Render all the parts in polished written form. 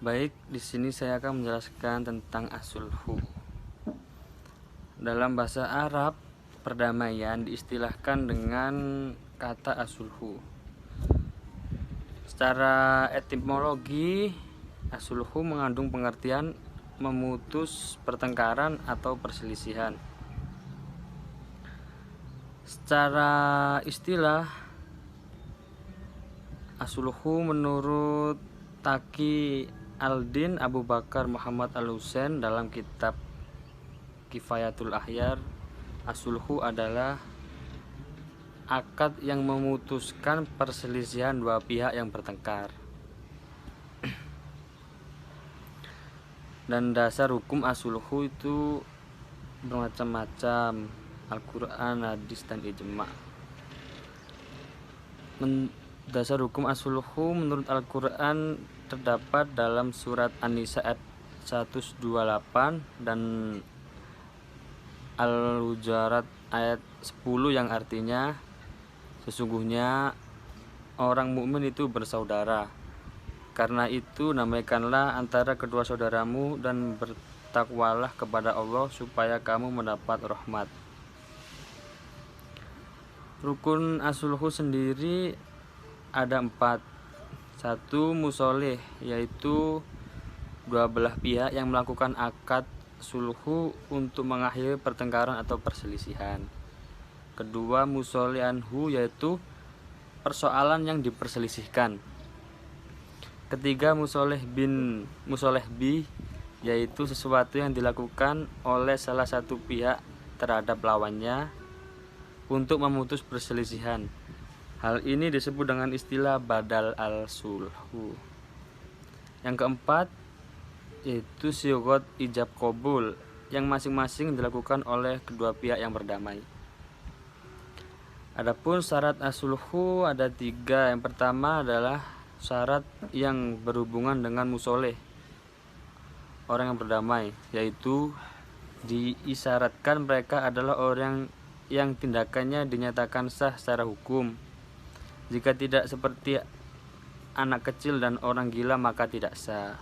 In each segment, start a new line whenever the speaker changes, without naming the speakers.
Baik, di sini saya akan menjelaskan tentang as-sulhu. Dalam bahasa Arab, perdamaian diistilahkan dengan kata as-sulhu. Secara etimologi, as-sulhu mengandung pengertian memutus pertengkaran atau perselisihan. Secara istilah, as-sulhu menurut Taqi Al-Din Abu Bakar Muhammad Al-Husain dalam kitab Kifayatul Ahyar, as-sulhu adalah akad yang memutuskan perselisihan dua pihak yang bertengkar. Dan dasar hukum as-sulhu itu bermacam-macam, Al-Quran, hadis, dan ijma'. Dasar hukum as-sulhu menurut Al-Quran terdapat dalam surat An-Nisa ayat 128 dan Al-Hujurat ayat 10 yang artinya sesungguhnya orang mukmin itu bersaudara. Karena itu damaikanlah antara kedua saudaramu dan bertakwalah kepada Allah supaya kamu mendapat rahmat. Rukun as-sulhu sendiri ada 4. 1. Musholeh, yaitu dua belah pihak yang melakukan akad sulhu untuk mengakhiri pertengkaran atau perselisihan. Kedua, musholeh anhu, yaitu persoalan yang diperselisihkan. Ketiga, musholeh bi, yaitu sesuatu yang dilakukan oleh salah satu pihak terhadap lawannya untuk memutus perselisihan. Hal ini disebut dengan istilah badal al-sulhu. Yang keempat, yaitu syighot ijab qabul, yang masing-masing dilakukan oleh kedua pihak yang berdamai. Adapun syarat as-sulhu ada 3. Yang pertama adalah syarat yang berhubungan dengan musholeh, orang yang berdamai, yaitu diisyaratkan mereka adalah orang yang tindakannya dinyatakan sah secara hukum. Jika tidak seperti anak kecil dan orang gila maka tidak sah.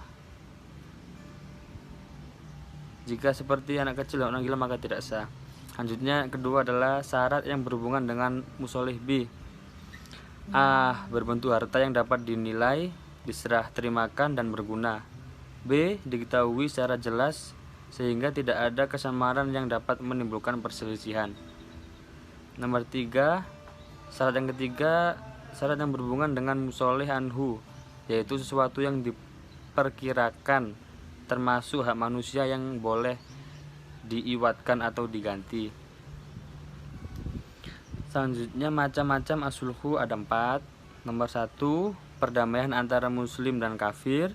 Jika seperti anak kecil dan orang gila maka tidak sah. Selanjutnya kedua adalah syarat yang berhubungan dengan musholeh bi. A. Berbentuk harta yang dapat dinilai, diserah terimakan dan berguna. B. Diketahui secara jelas sehingga tidak ada kesamaran yang dapat menimbulkan perselisihan. Nomor 3, syarat yang ketiga, syarat yang berhubungan dengan musholeh anhu, yaitu sesuatu yang diperkirakan termasuk hak manusia yang boleh diiwatkan atau diganti. Selanjutnya macam-macam as-sulhu ada 4. Nomor 1, perdamaian antara muslim dan kafir.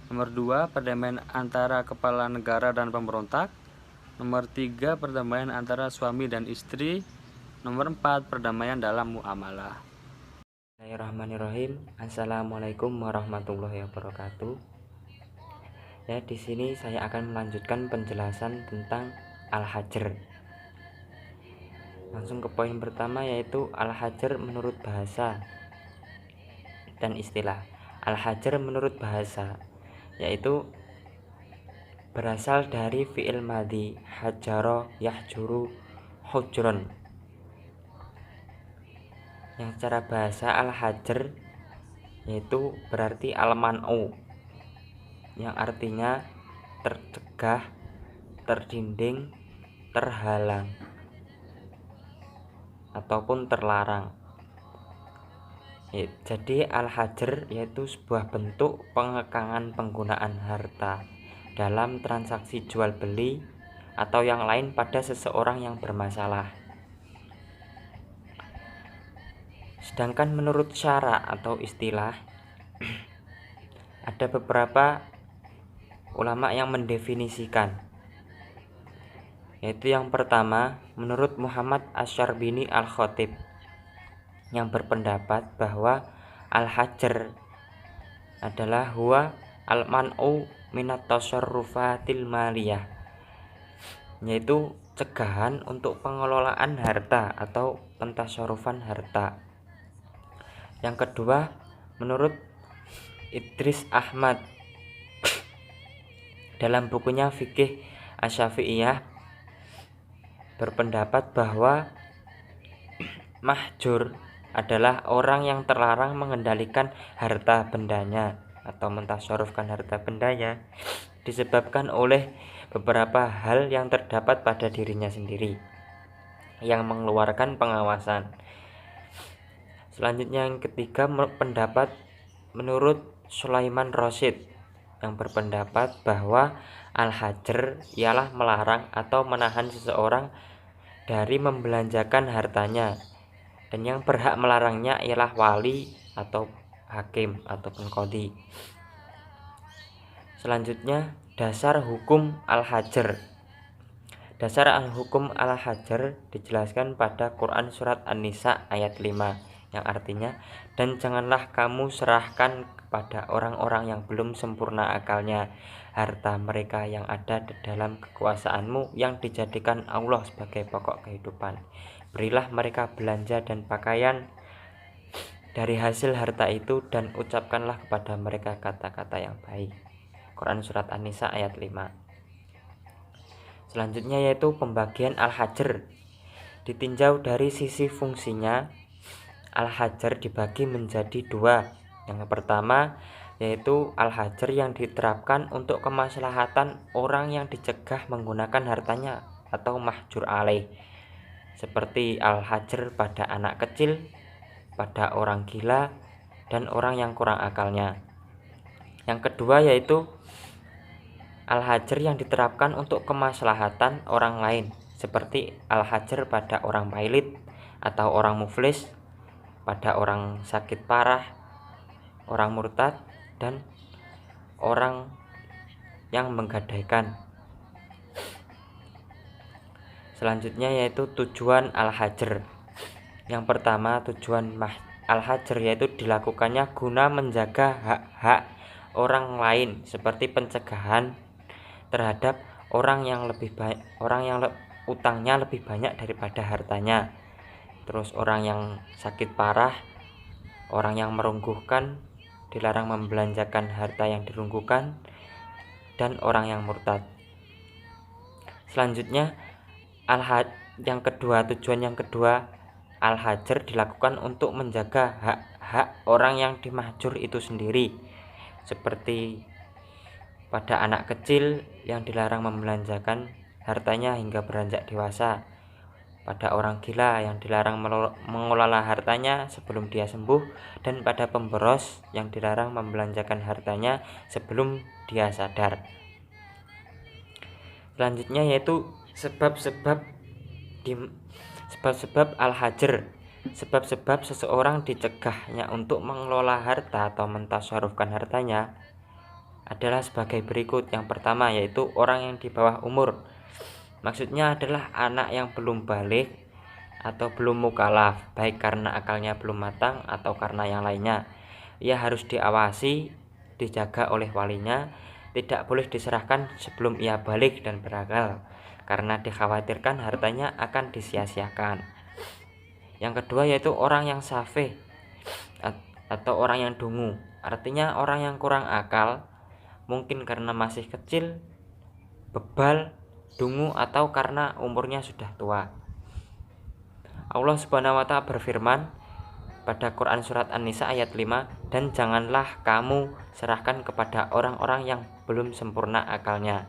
Nomor 2, perdamaian antara kepala negara dan pemberontak. Nomor 3, perdamaian antara suami dan istri. Nomor 4, perdamaian dalam muamalah.
Bismillahirrahmanirrahim. Assalamualaikum warahmatullahi wabarakatuh. Ya, di sini saya akan melanjutkan penjelasan tentang al-hajr. Langsung ke poin pertama, yaitu al-hajr menurut bahasa dan istilah. Al-hajr menurut bahasa yaitu berasal dari fi'il madhi hajaro yahjuru hujron, yang secara bahasa al-hajr yaitu berarti al-man'u, yang artinya tercegah, terdinding, terhalang, ataupun terlarang. Jadi al-hajr yaitu sebuah bentuk pengekangan penggunaan harta dalam transaksi jual beli atau yang lain pada seseorang yang bermasalah. Sedangkan menurut syara atau istilah, ada beberapa ulama yang mendefinisikan, yaitu yang pertama menurut Muhammad Asy-Syarbini Al-Khatib, yang berpendapat bahwa al-hajr adalah huwa al-man'u minat tasarrufatil maliyah, yaitu cegahan untuk pengelolaan harta atau pentasarufan harta. Yang kedua menurut Idris Ahmad dalam bukunya Fikih Asy-Syafi'iyah berpendapat bahwa mahjur adalah orang yang terlarang mengendalikan harta bendanya atau mentasarufkan harta bendanya disebabkan oleh beberapa hal yang terdapat pada dirinya sendiri yang mengeluarkan pengawasan. Selanjutnya yang ketiga, pendapat menurut Sulaiman Rasyid yang berpendapat bahwa al-hajr ialah melarang atau menahan seseorang dari membelanjakan hartanya, dan yang berhak melarangnya ialah wali atau hakim ataupun qadhi. Selanjutnya, dasar hukum al-hajr. Dasar hukum al-hajr dijelaskan pada Quran surat An-Nisa ayat 5 yang artinya, dan janganlah kamu serahkan kepada orang-orang yang belum sempurna akalnya harta mereka yang ada di dalam kekuasaanmu yang dijadikan Allah sebagai pokok kehidupan. Berilah mereka belanja dan pakaian dari hasil harta itu dan ucapkanlah kepada mereka kata-kata yang baik. Quran surat An-Nisa ayat 5. Selanjutnya yaitu pembagian al-hajr. Ditinjau dari sisi fungsinya, al-hajr dibagi menjadi dua. Yang pertama yaitu al-hajr yang diterapkan untuk kemaslahatan orang yang dicegah menggunakan hartanya atau mahjur alaih, seperti al-hajr pada anak kecil, pada orang gila, dan orang yang kurang akalnya. Yang kedua yaitu al-hajr yang diterapkan untuk kemaslahatan orang lain, seperti al-hajr pada orang pailit atau orang muflis, pada orang sakit parah, orang murtad, dan orang yang menggadaikan. Selanjutnya yaitu tujuan al-hajr. Yang pertama, tujuan al-hajr yaitu dilakukannya guna menjaga hak-hak orang lain, seperti pencegahan terhadap orang yang utangnya lebih banyak daripada hartanya. Terus orang yang sakit parah, orang yang merungguhkan dilarang membelanjakan harta yang dirungguhkan, dan orang yang murtad. Selanjutnya tujuan yang kedua al-hajr dilakukan untuk menjaga hak-hak orang yang dimahjur itu sendiri, seperti pada anak kecil yang dilarang membelanjakan hartanya hingga beranjak dewasa, pada orang gila yang dilarang mengelola hartanya sebelum dia sembuh, dan pada pemboros yang dilarang membelanjakan hartanya sebelum dia sadar. Selanjutnya yaitu sebab-sebab al-hajr. Sebab-sebab seseorang dicegahnya untuk mengelola harta atau mentasarufkan hartanya adalah sebagai berikut. Yang pertama yaitu orang yang di bawah umur. Maksudnya adalah anak yang belum baligh atau belum mukallaf, baik karena akalnya belum matang atau karena yang lainnya. Ia harus diawasi, dijaga oleh walinya, tidak boleh diserahkan sebelum ia baligh dan berakal, karena dikhawatirkan hartanya akan disia-siakan. Yang kedua yaitu orang yang safih atau orang yang dungu, artinya orang yang kurang akal, mungkin karena masih kecil, bebal, dungu, atau karena umurnya sudah tua. Allah Subhanahu wa ta'ala berfirman pada Quran surat An-Nisa ayat 5, dan janganlah kamu serahkan kepada orang-orang yang belum sempurna akalnya.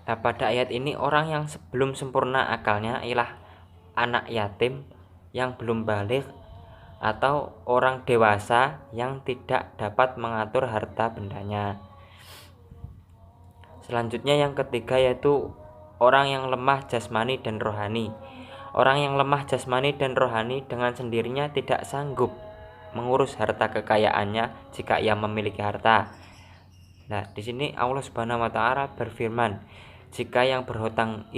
Nah, pada ayat ini orang yang belum sempurna akalnya ialah anak yatim yang belum baligh atau orang dewasa yang tidak dapat mengatur harta bendanya. Selanjutnya yang ketiga yaitu orang yang lemah jasmani dan rohani. Orang yang lemah jasmani dan rohani dengan sendirinya tidak sanggup mengurus harta kekayaannya jika ia memiliki harta. Nah, di sini Allah Subhanahu wa ta'ala berfirman, jika yang berhutang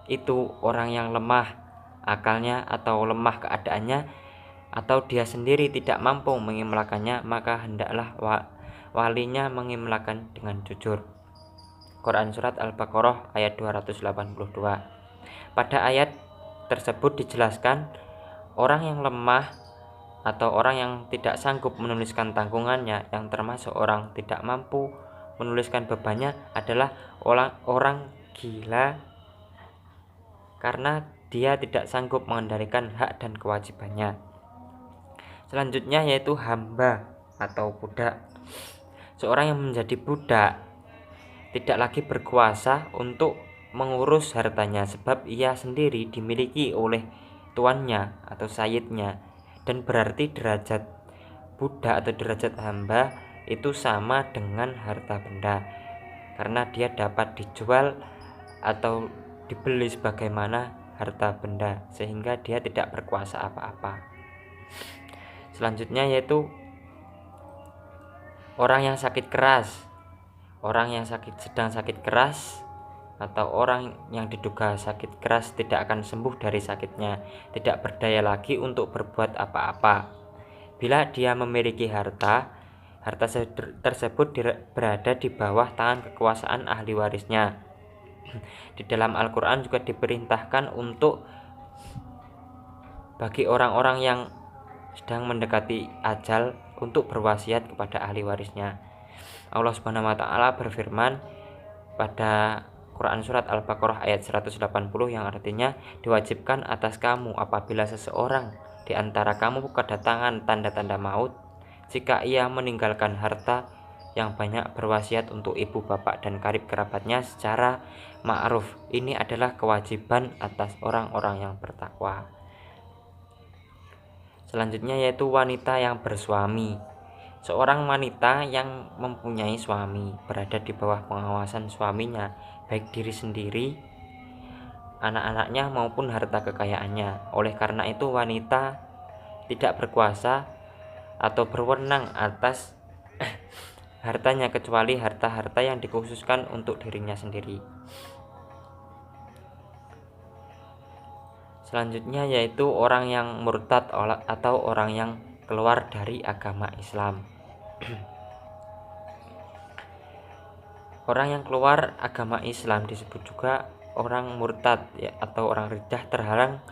itu orang yang lemah akalnya atau lemah keadaannya, atau dia sendiri tidak mampu mengimlakannya, maka hendaklah walinya mengimlakan dengan jujur. Quran surat Al-Baqarah ayat 282. Pada ayat tersebut dijelaskan orang yang lemah atau orang yang tidak sanggup menuliskan tanggungannya, yang termasuk orang tidak mampu menuliskan bebannya adalah orang gila karena dia tidak sanggup mengendalikan hak dan kewajibannya. Selanjutnya yaitu hamba atau budak. Seorang yang menjadi budak tidak lagi berkuasa untuk mengurus hartanya sebab ia sendiri dimiliki oleh tuannya atau sayyidnya, dan berarti derajat budak atau derajat hamba itu sama dengan harta benda karena dia dapat dijual atau dibeli sebagaimana harta benda sehingga dia tidak berkuasa apa-apa. Selanjutnya yaitu orang yang sakit keras. Orang yang sedang sakit keras atau orang yang diduga sakit keras tidak akan sembuh dari sakitnya, tidak berdaya lagi untuk berbuat apa-apa. Bila dia memiliki harta tersebut berada di bawah tangan kekuasaan ahli warisnya. Di dalam Al-Quran juga diperintahkan untuk bagi orang-orang yang sedang mendekati ajal untuk berwasiat kepada ahli warisnya. Allah Subhanahu wa taala berfirman pada Quran surat Al-Baqarah ayat 180 yang artinya, diwajibkan atas kamu apabila seseorang di antara kamu kedatangan tanda-tanda maut, jika ia meninggalkan harta yang banyak, berwasiat untuk ibu, bapak, dan karib kerabatnya secara ma'ruf. Ini adalah kewajiban atas orang-orang yang bertakwa. Selanjutnya yaitu wanita yang bersuami. Seorang wanita yang mempunyai suami berada di bawah pengawasan suaminya, baik diri sendiri, anak-anaknya maupun harta kekayaannya. Oleh karena itu wanita tidak berkuasa atau berwenang atas hartanya kecuali harta-harta yang dikhususkan untuk dirinya sendiri. Selanjutnya yaitu orang yang murtad atau orang yang keluar dari agama Islam. Orang yang keluar agama Islam disebut juga orang murtad atau orang riddah, terhalang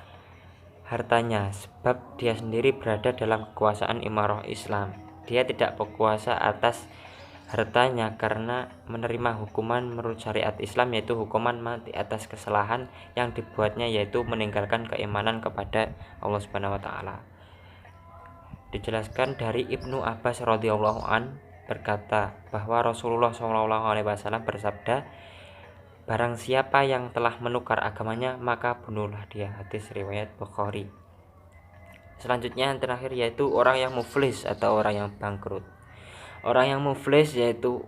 hartanya sebab dia sendiri berada dalam kekuasaan imarah Islam. Dia tidak berkuasa atas hartanya karena menerima hukuman menurut syariat Islam, yaitu hukuman mati atas kesalahan yang dibuatnya, yaitu meninggalkan keimanan kepada Allah Subhanahu wa taala. Dijelaskan dari Ibnu Abbas radhiyallahu an berkata bahwa Rasulullah SAW bersabda, barang siapa yang telah menukar agamanya maka bunuhlah dia. Hadis riwayat Bukhari. Selanjutnya yang terakhir yaitu orang yang muflis atau orang yang bangkrut. Orang yang muflis yaitu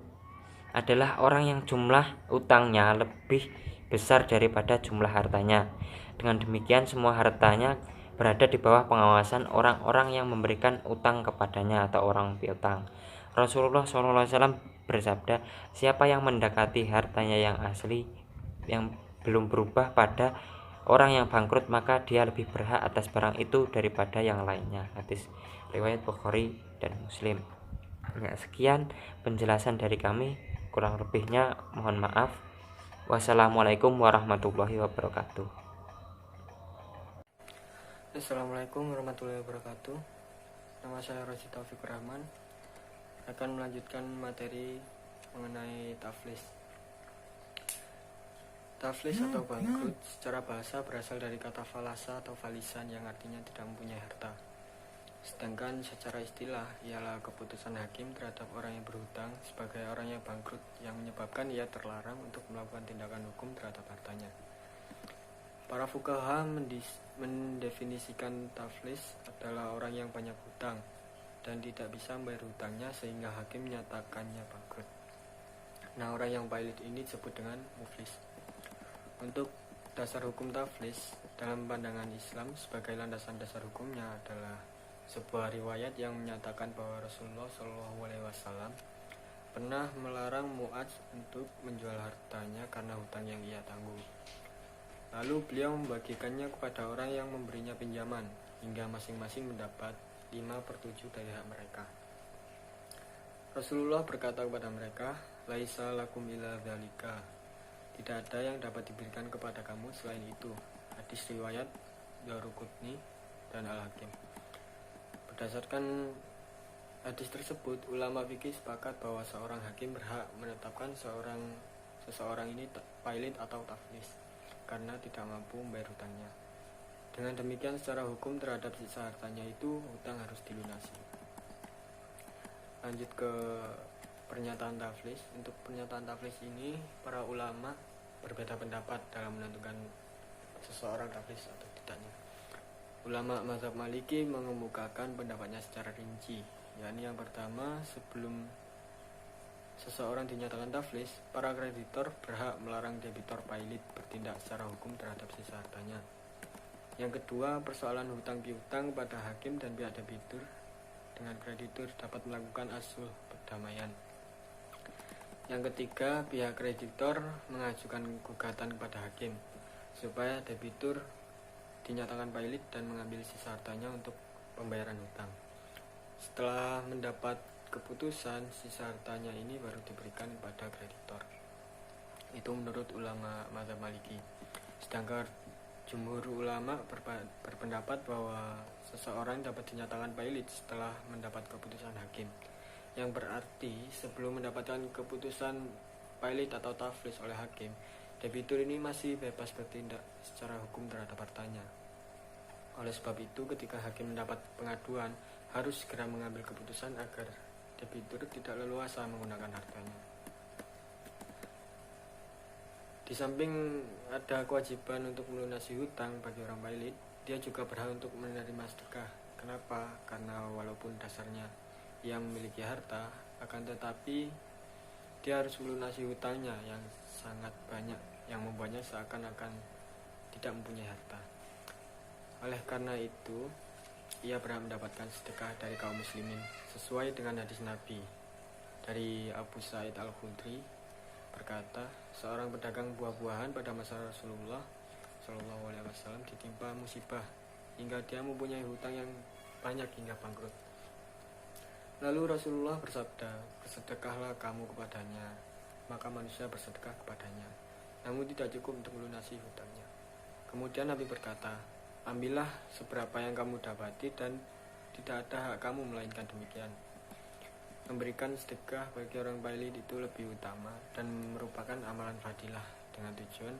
adalah orang yang jumlah utangnya lebih besar daripada jumlah hartanya. Dengan demikian semua hartanya berada di bawah pengawasan orang-orang yang memberikan utang kepadanya atau orang piutang. Rasulullah SAW bersabda, siapa yang mendekati hartanya yang asli yang belum berubah pada orang yang bangkrut, maka dia lebih berhak atas barang itu daripada yang lainnya. Hadis riwayat Bukhari dan Muslim. Ya, sekian penjelasan dari kami, kurang lebihnya mohon maaf. Wassalamualaikum warahmatullahi wabarakatuh.
Assalamualaikum warahmatullahi wabarakatuh. Nama saya Roji Taufikur Rahman, akan melanjutkan materi mengenai taflis. Taflis atau bangkrut secara bahasa berasal dari kata falasa atau falisan yang artinya tidak mempunyai harta. Sedangkan secara istilah ialah keputusan hakim terhadap orang yang berhutang sebagai orang yang bangkrut yang menyebabkan ia terlarang untuk melakukan tindakan hukum terhadap hartanya. Para fuqaha mendefinisikan taflis adalah orang yang banyak hutang dan tidak bisa membayar hutangnya sehingga hakim menyatakannya bangkrut. Nah, orang yang pailit ini disebut dengan muflis. Untuk dasar hukum taflis dalam pandangan Islam sebagai landasan dasar hukumnya adalah sebuah riwayat yang menyatakan bahwa Rasulullah SAW pernah melarang Mu'adz untuk menjual hartanya karena hutang yang ia tanggung. Lalu beliau membagikannya kepada orang yang memberinya pinjaman hingga masing-masing mendapat 5/7 dari hak mereka. Rasulullah berkata kepada mereka, laisa lakum illa dzalika, tidak ada yang dapat diberikan kepada kamu selain itu. Hadis riwayat Daruqutni dan Al-Hakim. Berdasarkan hadis tersebut, ulama fikih sepakat bahwa seorang hakim berhak menetapkan seseorang ini pailit atau taflis karena tidak mampu membayar hutangnya. Dengan demikian secara hukum terhadap sisa hartanya itu hutang harus dilunasi. Lanjut ke pernyataan taflis. Untuk pernyataan taflis ini para ulama berbeda pendapat dalam menentukan seseorang taflis atau tidaknya. Ulama mazhab Maliki mengemukakan pendapatnya secara rinci, yakni yang pertama, sebelum seseorang dinyatakan taflis, para kreditor berhak melarang debitor pailit bertindak secara hukum terhadap sisa hartanya. Yang kedua, persoalan hutang piutang pada hakim dan pihak debitur dengan kreditur dapat melakukan asul perdamaian. Yang ketiga, pihak kreditor mengajukan gugatan kepada hakim supaya debitur dinyatakan pailit dan mengambil sisa hartanya untuk pembayaran hutang. Setelah mendapat keputusan, sisa hartanya ini baru diberikan kepada kreditor. Itu menurut ulama mazhab Maliki. Sedangkan jumhur ulama berpendapat bahwa seseorang dapat dinyatakan pailit setelah mendapat keputusan hakim, yang berarti sebelum mendapatkan keputusan pailit atau taflis oleh hakim, debitur ini masih bebas bertindak secara hukum terhadap hartanya. Oleh sebab itu, ketika hakim mendapat pengaduan, harus segera mengambil keputusan agar debitur tidak leluasa menggunakan hartanya. Di samping ada kewajiban untuk melunasi hutang bagi orang pailit, dia juga berhak untuk menerima sedekah. Kenapa? Karena walaupun dasarnya ia memiliki harta, akan tetapi dia harus melunasi hutangnya yang sangat banyak, yang membuatnya seakan-akan tidak mempunyai harta. Oleh karena itu, ia berhak mendapatkan sedekah dari kaum muslimin sesuai dengan hadis Nabi dari Abu Sa'id Al-Khudri berkata, seorang pedagang buah-buahan pada masa Rasulullah SAW ditimpa musibah hingga dia mempunyai hutang yang banyak hingga bangkrut. Lalu Rasulullah bersabda, bersedekahlah kamu kepadanya. Maka manusia bersedekah kepadanya, namun tidak cukup untuk melunasi hutangnya. Kemudian Nabi berkata, ambillah seberapa yang kamu dapati dan tidak ada hak kamu melainkan demikian. Memberikan sedekah bagi orang pailit itu lebih utama dan merupakan amalan fadilah dengan tujuan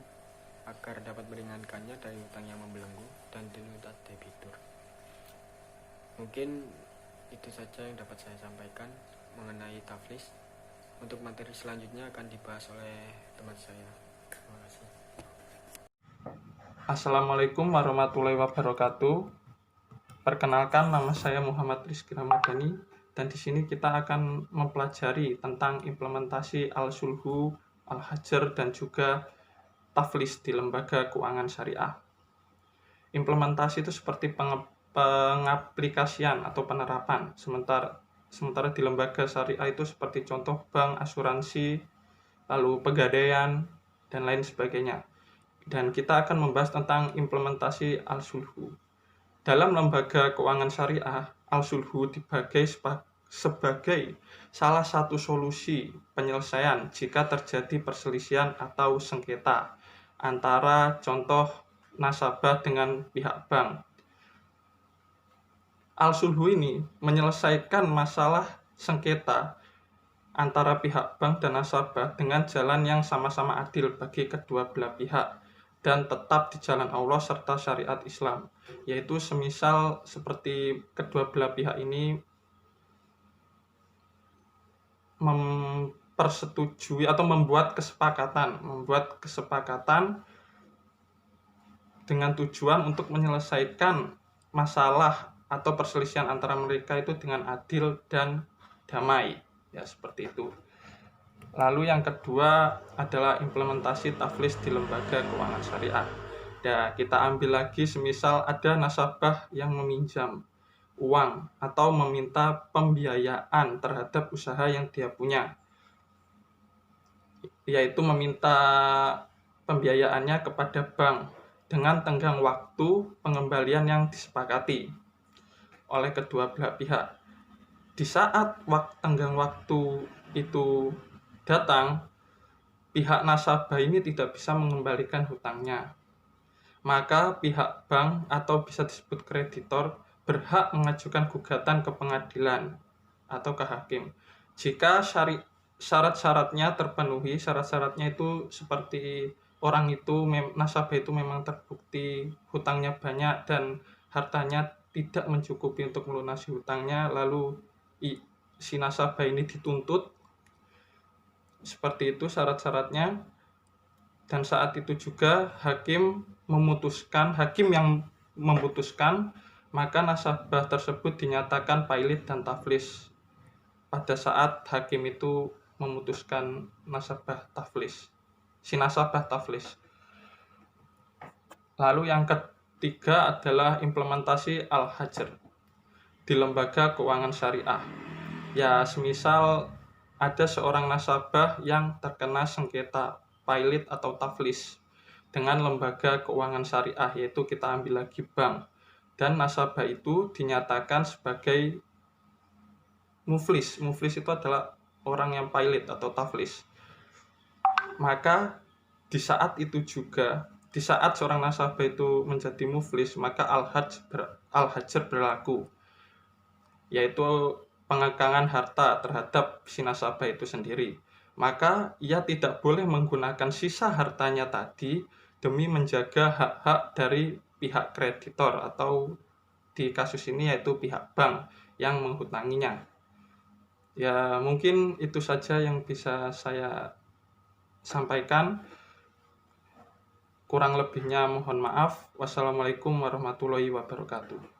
agar dapat meringankannya dari hutang yang membelenggu dan diluntut debitur. Mungkin itu saja yang dapat saya sampaikan mengenai taflis. Untuk materi selanjutnya akan dibahas oleh teman saya. Terima kasih.
Assalamualaikum warahmatullahi wabarakatuh. Perkenalkan, nama saya Muhammad Rizky Ramadhani, dan di sini kita akan mempelajari tentang implementasi al-sulhu, al-hajar, dan juga taflis di lembaga keuangan syariah. Implementasi itu seperti pengaplikasian atau penerapan, sementara di lembaga syariah itu seperti contoh bank, asuransi, lalu pegadaian, dan lain sebagainya. Dan kita akan membahas tentang implementasi al-sulhu. Dalam lembaga keuangan syariah, al-sulhu dibagi sebagai salah satu solusi penyelesaian jika terjadi perselisihan atau sengketa antara contoh nasabah dengan pihak bank. Al-sulhu ini menyelesaikan masalah sengketa antara pihak bank dan nasabah dengan jalan yang sama-sama adil bagi kedua belah pihak dan tetap di jalan Allah serta syariat Islam, yaitu semisal seperti kedua belah pihak ini mempersetujui atau membuat kesepakatan dengan tujuan untuk menyelesaikan masalah atau perselisihan antara mereka itu dengan adil dan damai, ya seperti itu. Lalu yang kedua adalah implementasi taflis di lembaga keuangan syariah. Ya, kita ambil lagi semisal ada nasabah yang meminjam uang atau meminta pembiayaan terhadap usaha yang dia punya, yaitu meminta pembiayaannya kepada bank dengan tenggang waktu pengembalian yang disepakati oleh kedua belah pihak. Di saat tenggang waktu itu datang, pihak nasabah ini tidak bisa mengembalikan hutangnya. Maka pihak bank atau bisa disebut kreditor berhak mengajukan gugatan ke pengadilan atau ke hakim. Jika syarat-syaratnya terpenuhi, syarat-syaratnya itu seperti orang itu nasabah itu memang terbukti hutangnya banyak dan hartanya tidak mencukupi untuk melunasi hutangnya, lalu si nasabah ini dituntut, seperti itu syarat-syaratnya. Dan saat itu juga hakim yang memutuskan, maka nasabah tersebut dinyatakan pailit dan taflis pada saat hakim itu memutuskan si nasabah taflis. Lalu yang ketiga adalah implementasi al-hajar di lembaga keuangan syariah. Ya, semisal ada seorang nasabah yang terkena sengketa pailit atau taflis dengan lembaga keuangan syariah, yaitu kita ambil lagi bank, dan nasabah itu dinyatakan sebagai muflis. Muflis itu adalah orang yang pailit atau taflis. Maka di saat seorang nasabah itu menjadi muflis, maka al-hajar berlaku, yaitu pengekangan harta terhadap si nasabah itu sendiri. Maka ia tidak boleh menggunakan sisa hartanya tadi demi menjaga hak-hak dari pihak kreditor, atau di kasus ini yaitu pihak bank yang menghutanginya. Ya, mungkin itu saja yang bisa saya sampaikan. Kurang lebihnya mohon maaf. Wassalamualaikum warahmatullahi wabarakatuh.